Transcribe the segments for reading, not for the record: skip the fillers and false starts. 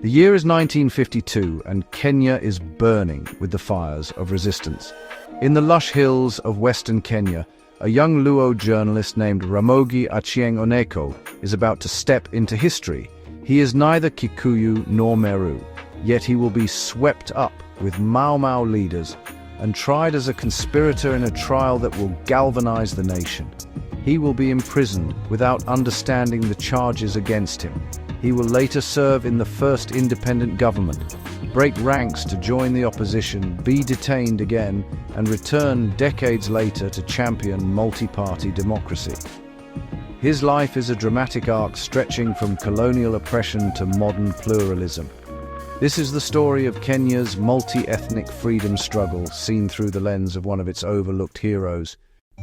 The year is 1952 and Kenya is burning with the fires of resistance. In the lush hills of western Kenya, a young Luo journalist named Ramogi Achieng Oneko is about to step into history. He is neither Kikuyu nor Meru, yet he will be swept up with Mau Mau leaders and tried as a conspirator in a trial that will galvanize the nation. He will be imprisoned without understanding the charges against him. He will later serve in the first independent government, break ranks to join the opposition, be detained again, and return decades later to champion multi-party democracy. His life is a dramatic arc stretching from colonial oppression to modern pluralism. This is the story of Kenya's multi-ethnic freedom struggle seen through the lens of one of its overlooked heroes.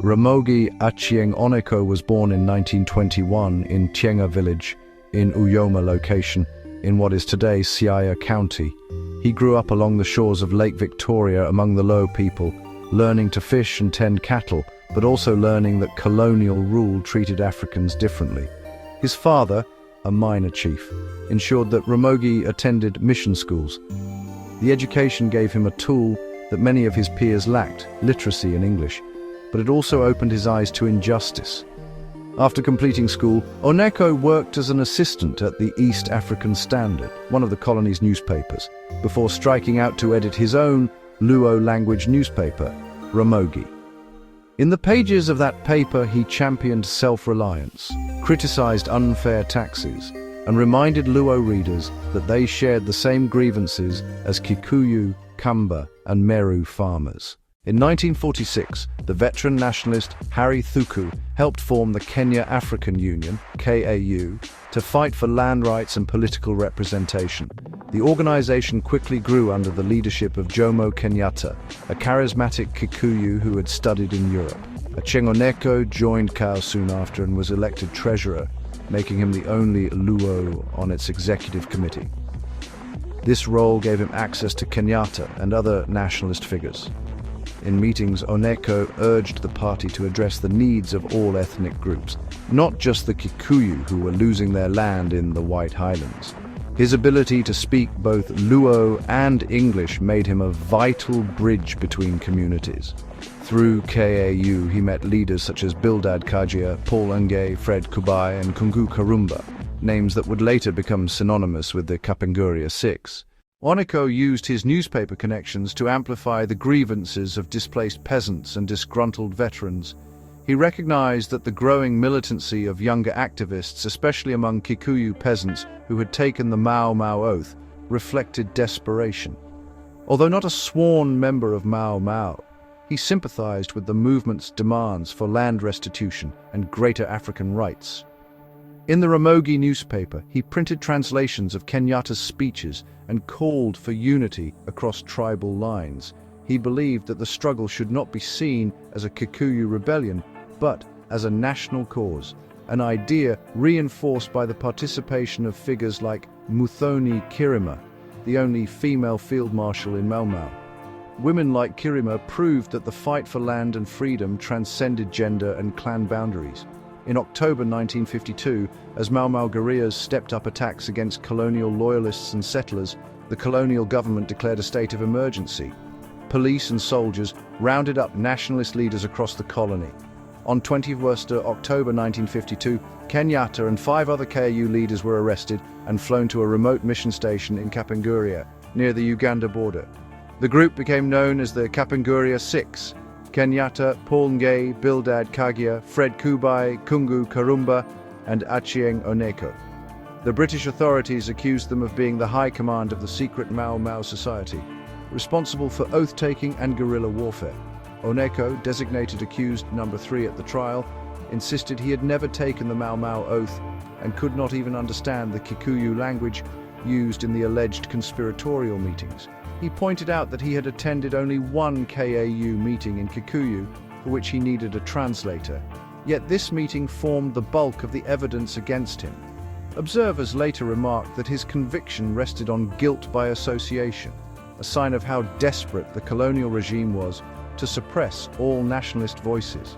Ramogi Achieng Oneko was born in 1921 in Tienga village, in Uyoma location, in what is today Siaya County. He grew up along the shores of Lake Victoria among the Luo people, learning to fish and tend cattle, but also learning that colonial rule treated Africans differently. His father, a minor chief, ensured that Ramogi attended mission schools. The education gave him a tool that many of his peers lacked, literacy in English, but it also opened his eyes to injustice. After completing school, Oneko worked as an assistant at the East African Standard, one of the colony's newspapers, before striking out to edit his own Luo language newspaper, Ramogi. In the pages of that paper, he championed self-reliance, criticized unfair taxes, and reminded Luo readers that they shared the same grievances as Kikuyu, Kamba, and Meru farmers. In 1946, the veteran nationalist Harry Thuku helped form the Kenya African Union, KAU, to fight for land rights and political representation. The organization quickly grew under the leadership of Jomo Kenyatta, a charismatic Kikuyu who had studied in Europe. Achieng Oneko joined KAU soon after and was elected treasurer, making him the only Luo on its executive committee. This role gave him access to Kenyatta and other nationalist figures. In meetings, Oneko urged the party to address the needs of all ethnic groups, not just the Kikuyu who were losing their land in the White Highlands. His ability to speak both Luo and English made him a vital bridge between communities. Through KAU, he met leaders such as Bildad Kajia, Paul Nge, Fred Kubai, and Kungu Karumba, names that would later become synonymous with the Kapenguria Six. Oneko used his newspaper connections to amplify the grievances of displaced peasants and disgruntled veterans. He recognized that the growing militancy of younger activists, especially among Kikuyu peasants who had taken the Mau Mau oath, reflected desperation. Although not a sworn member of Mau Mau, he sympathized with the movement's demands for land restitution and greater African rights. In the Ramogi newspaper, he printed translations of Kenyatta's speeches and called for unity across tribal lines. He believed that the struggle should not be seen as a Kikuyu rebellion, but as a national cause, an idea reinforced by the participation of figures like Muthoni Kirima, the only female field marshal in Mau Mau. Women like Kirima proved that the fight for land and freedom transcended gender and clan boundaries. In October 1952, as Mau Mau guerrillas stepped up attacks against colonial loyalists and settlers, the colonial government declared a state of emergency. Police and soldiers rounded up nationalist leaders across the colony. On 21st October 1952, Kenyatta and 5 other KAU leaders were arrested and flown to a remote mission station in Kapenguria, near the Uganda border. The group became known as the Kapenguria Six. Kenyatta, Paul Nge, Bildad Kajia, Fred Kubai, Kungu Karumba, and Achieng Oneko. The British authorities accused them of being the high command of the secret Mau Mau society, responsible for oath-taking and guerrilla warfare. Oneko, designated accused number 3 at the trial, insisted he had never taken the Mau Mau oath and could not even understand the Kikuyu language used in the alleged conspiratorial meetings. He pointed out that he had attended only one KAU meeting in Kikuyu, for which he needed a translator. Yet this meeting formed the bulk of the evidence against him. Observers later remarked that his conviction rested on guilt by association, a sign of how desperate the colonial regime was to suppress all nationalist voices.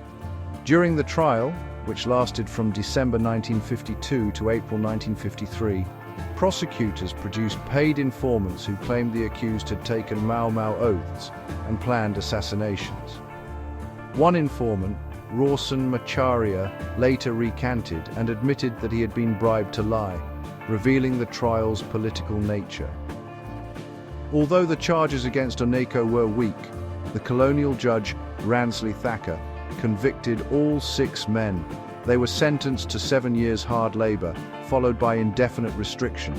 During the trial, which lasted from December 1952 to April 1953, prosecutors produced paid informants who claimed the accused had taken Mau Mau oaths and planned assassinations. One informant, Rawson Macharia, later recanted and admitted that he had been bribed to lie, revealing the trial's political nature. Although the charges against Oneko were weak, the colonial judge, Ransley Thacker, convicted all 6 men. They were sentenced to 7 years hard labor, followed by indefinite restriction.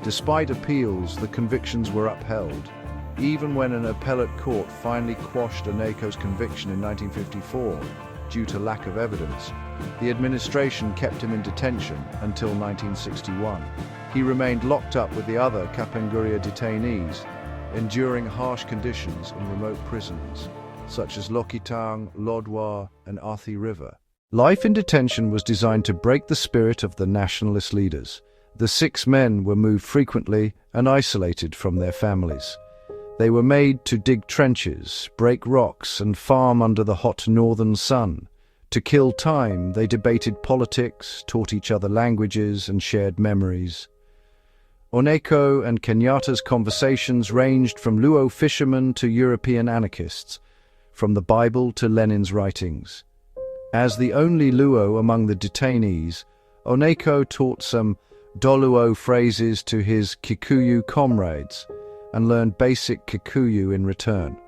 Despite appeals, the convictions were upheld. Even when an appellate court finally quashed Oneko's conviction in 1954 due to lack of evidence, the administration kept him in detention until 1961. He remained locked up with the other Kapenguria detainees, enduring harsh conditions in remote prisons, such as Lokitang, Lodwar, and Athi River. Life in detention was designed to break the spirit of the nationalist leaders. The 6 men were moved frequently and isolated from their families. They were made to dig trenches, break rocks, and farm under the hot northern sun. To kill time, they debated politics, taught each other languages, and shared memories. Oneko and Kenyatta's conversations ranged from Luo fishermen to European anarchists, from the Bible to Lenin's writings. As the only Luo among the detainees, Oneko taught some Doluo phrases to his Kikuyu comrades and learned basic Kikuyu in return.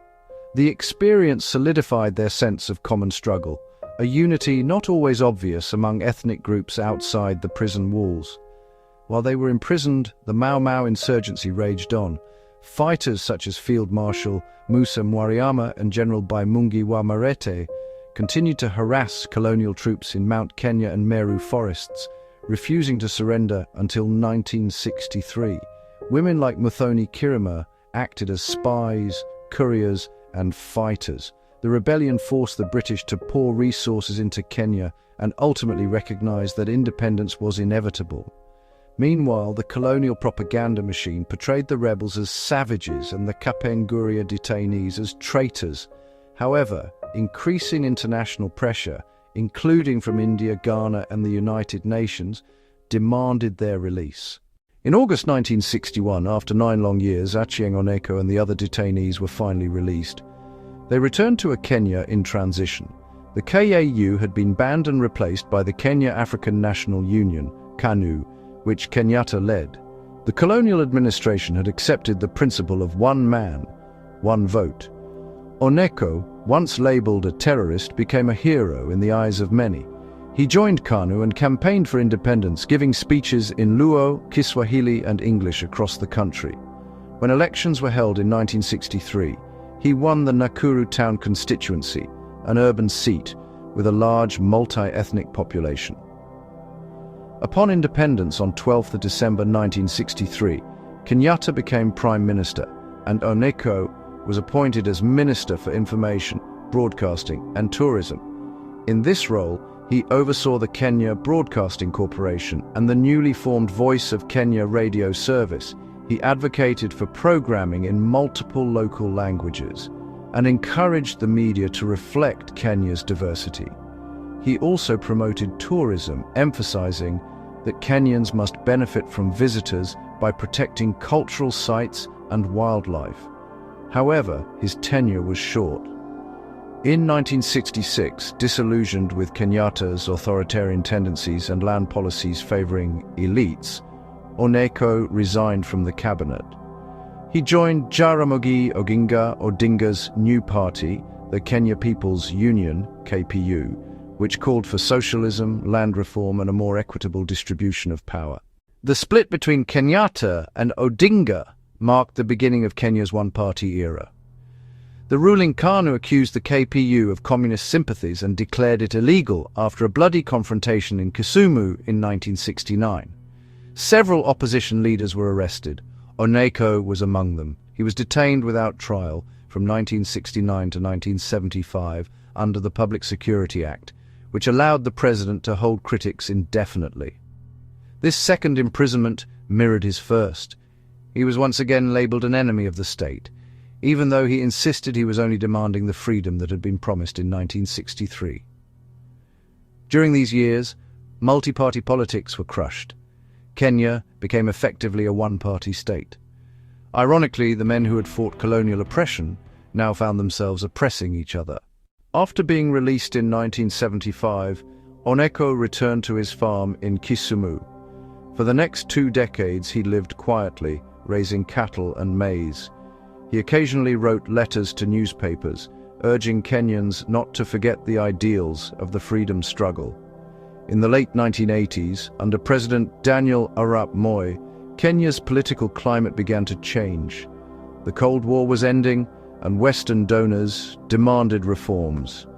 The experience solidified their sense of common struggle, a unity not always obvious among ethnic groups outside the prison walls. While they were imprisoned, the Mau Mau insurgency raged on. Fighters such as Field Marshal Musa Mwariama and General Baimungi wa Marete continued to harass colonial troops in Mount Kenya and Meru forests, refusing to surrender until 1963. Women like Muthoni Kirima acted as spies, couriers, and fighters. The rebellion forced the British to pour resources into Kenya and ultimately recognized that independence was inevitable. Meanwhile, the colonial propaganda machine portrayed the rebels as savages and the Kapenguria detainees as traitors. However, increasing international pressure, including from India, Ghana, and the United Nations, demanded their release. In August 1961, after 9 long years, Achieng Oneko and the other detainees were finally released. They returned to a Kenya in transition. The KAU had been banned and replaced by the Kenya African National Union, KANU, which Kenyatta led. The colonial administration had accepted the principle of one man, one vote. Oneko, once labeled a terrorist, became a hero in the eyes of many. He joined KANU and campaigned for independence, giving speeches in Luo, Kiswahili, and English across the country. When elections were held in 1963, he won the Nakuru town constituency, an urban seat with a large multi-ethnic population. Upon independence on 12 December 1963, Kenyatta became Prime Minister, and Oneko was appointed as Minister for Information, Broadcasting and Tourism. In this role, he oversaw the Kenya Broadcasting Corporation and the newly formed Voice of Kenya radio service. He advocated for programming in multiple local languages and encouraged the media to reflect Kenya's diversity. He also promoted tourism, emphasizing that Kenyans must benefit from visitors by protecting cultural sites and wildlife. However, his tenure was short. In 1966, disillusioned with Kenyatta's authoritarian tendencies and land policies favoring elites, Oneko resigned from the cabinet. He joined Jaramogi Oginga Odinga's new party, the Kenya People's Union, KPU, which called for socialism, land reform, and a more equitable distribution of power. The split between Kenyatta and Odinga marked the beginning of Kenya's one-party era. The ruling KANU accused the KPU of communist sympathies and declared it illegal after a bloody confrontation in Kisumu in 1969. Several opposition leaders were arrested. Oneko was among them. He was detained without trial from 1969 to 1975 under the Public Security Act, which allowed the president to hold critics indefinitely. This second imprisonment mirrored his first. He was once again labeled an enemy of the state, even though he insisted he was only demanding the freedom that had been promised in 1963. During these years, multi-party politics were crushed. Kenya became effectively a one-party state. Ironically, the men who had fought colonial oppression now found themselves oppressing each other. After being released in 1975, Oneko returned to his farm in Kisumu. For the next 2 decades, he lived quietly, raising cattle and maize. He occasionally wrote letters to newspapers, urging Kenyans not to forget the ideals of the freedom struggle. In the late 1980s, under President Daniel Arap Moi, Kenya's political climate began to change. The Cold War was ending, and Western donors demanded reforms.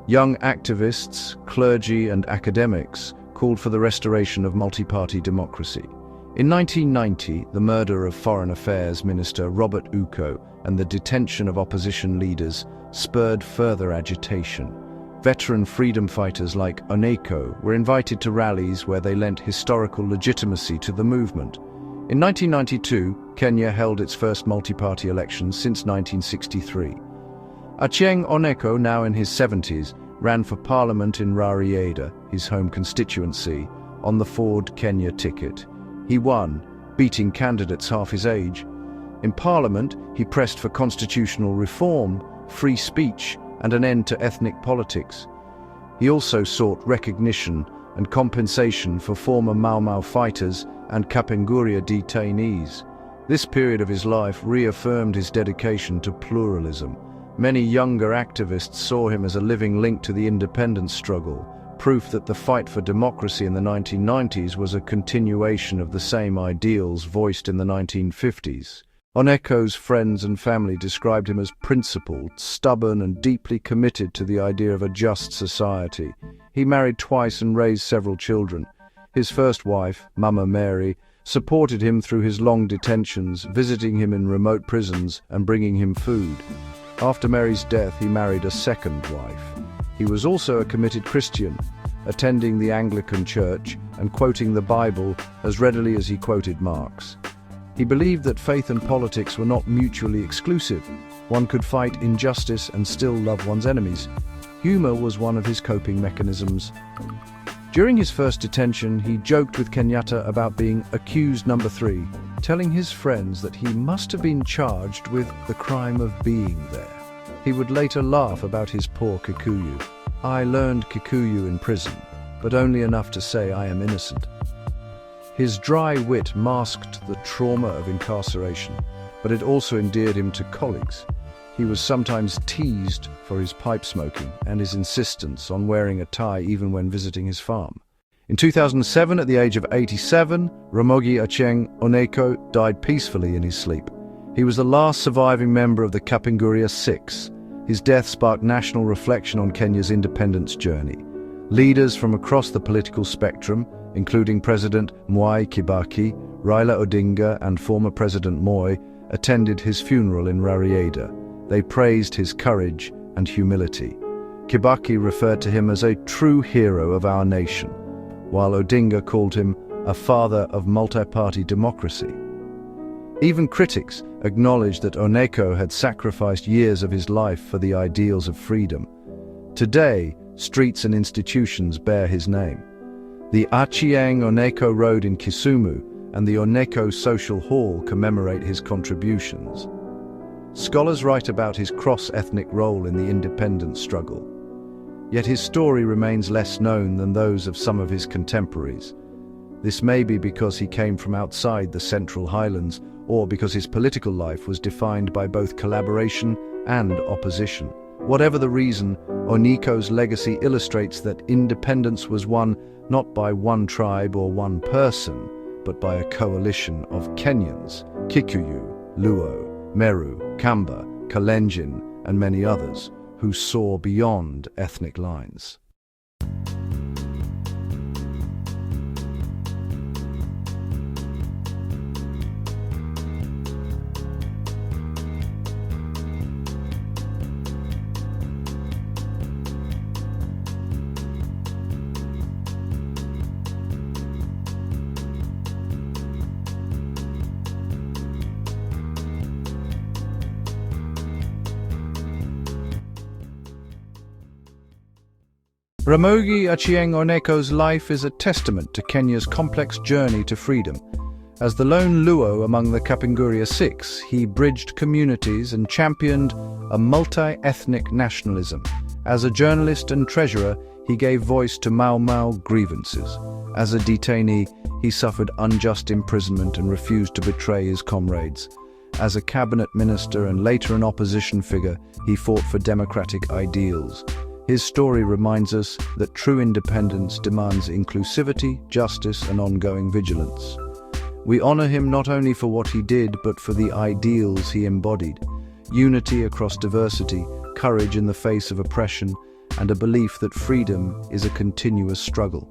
Young activists, clergy, and academics called for the restoration of multi-party democracy. In 1990, the murder of Foreign Affairs Minister Robert Uko and the detention of opposition leaders spurred further agitation. Veteran freedom fighters like Oneko were invited to rallies where they lent historical legitimacy to the movement. In 1992, Kenya held its first multi-party elections since 1963. Achieng Oneko, now in his 70s, ran for parliament in Rarieda, his home constituency, on the Ford Kenya ticket. He won, beating candidates half his age. In parliament, he pressed for constitutional reform, free speech, and an end to ethnic politics. He also sought recognition and compensation for former Mau Mau fighters and Kapenguria detainees. This period of his life reaffirmed his dedication to pluralism. Many younger activists saw him as a living link to the independence struggle, proof that the fight for democracy in the 1990s was a continuation of the same ideals voiced in the 1950s. Oneko's friends and family described him as principled, stubborn, and deeply committed to the idea of a just society. He married twice and raised several children. His first wife, Mama Mary, supported him through his long detentions, visiting him in remote prisons and bringing him food. After Mary's death, he married a second wife. He was also a committed Christian, attending the Anglican Church and quoting the Bible as readily as he quoted Marx. He believed that faith and politics were not mutually exclusive. One could fight injustice and still love one's enemies. Humor was one of his coping mechanisms. During his first detention, he joked with Kenyatta about being accused number 3, telling his friends that he must have been charged with the crime of being there. He would later laugh about his poor Kikuyu. "I learned Kikuyu in prison, but only enough to say I am innocent." His dry wit masked the trauma of incarceration, but it also endeared him to colleagues. He was sometimes teased for his pipe smoking and his insistence on wearing a tie even when visiting his farm. In 2007, at the age of 87, Ramogi Achieng Oneko died peacefully in his sleep. He was the last surviving member of the Kapenguria Six. His death sparked national reflection on Kenya's independence journey. Leaders from across the political spectrum, including President Mwai Kibaki, Raila Odinga, and former President Moi, attended his funeral in Rarieda. They praised his courage and humility. Kibaki referred to him as a true hero of our nation, while Odinga called him a father of multi-party democracy. Even critics acknowledged that Oneko had sacrificed years of his life for the ideals of freedom. Today, streets and institutions bear his name. The Achieng Oneko Road in Kisumu and the Oneko Social Hall commemorate his contributions. Scholars write about his cross-ethnic role in the independence struggle. Yet his story remains less known than those of some of his contemporaries. This may be because he came from outside the Central Highlands, or because his political life was defined by both collaboration and opposition. Whatever the reason, Oneko's legacy illustrates that independence was won not by one tribe or one person, but by a coalition of Kenyans, Kikuyu, Luo, Meru, Kamba, Kalenjin, and many others, who saw beyond ethnic lines. Ramogi Achieng Oneko's life is a testament to Kenya's complex journey to freedom. As the lone Luo among the Kapenguria Six, he bridged communities and championed a multi-ethnic nationalism. As a journalist and treasurer, he gave voice to Mau Mau grievances. As a detainee, he suffered unjust imprisonment and refused to betray his comrades. As a cabinet minister and later an opposition figure, he fought for democratic ideals. His story reminds us that true independence demands inclusivity, justice, and ongoing vigilance. We honor him not only for what he did, but for the ideals he embodied: unity across diversity, courage in the face of oppression, and a belief that freedom is a continuous struggle.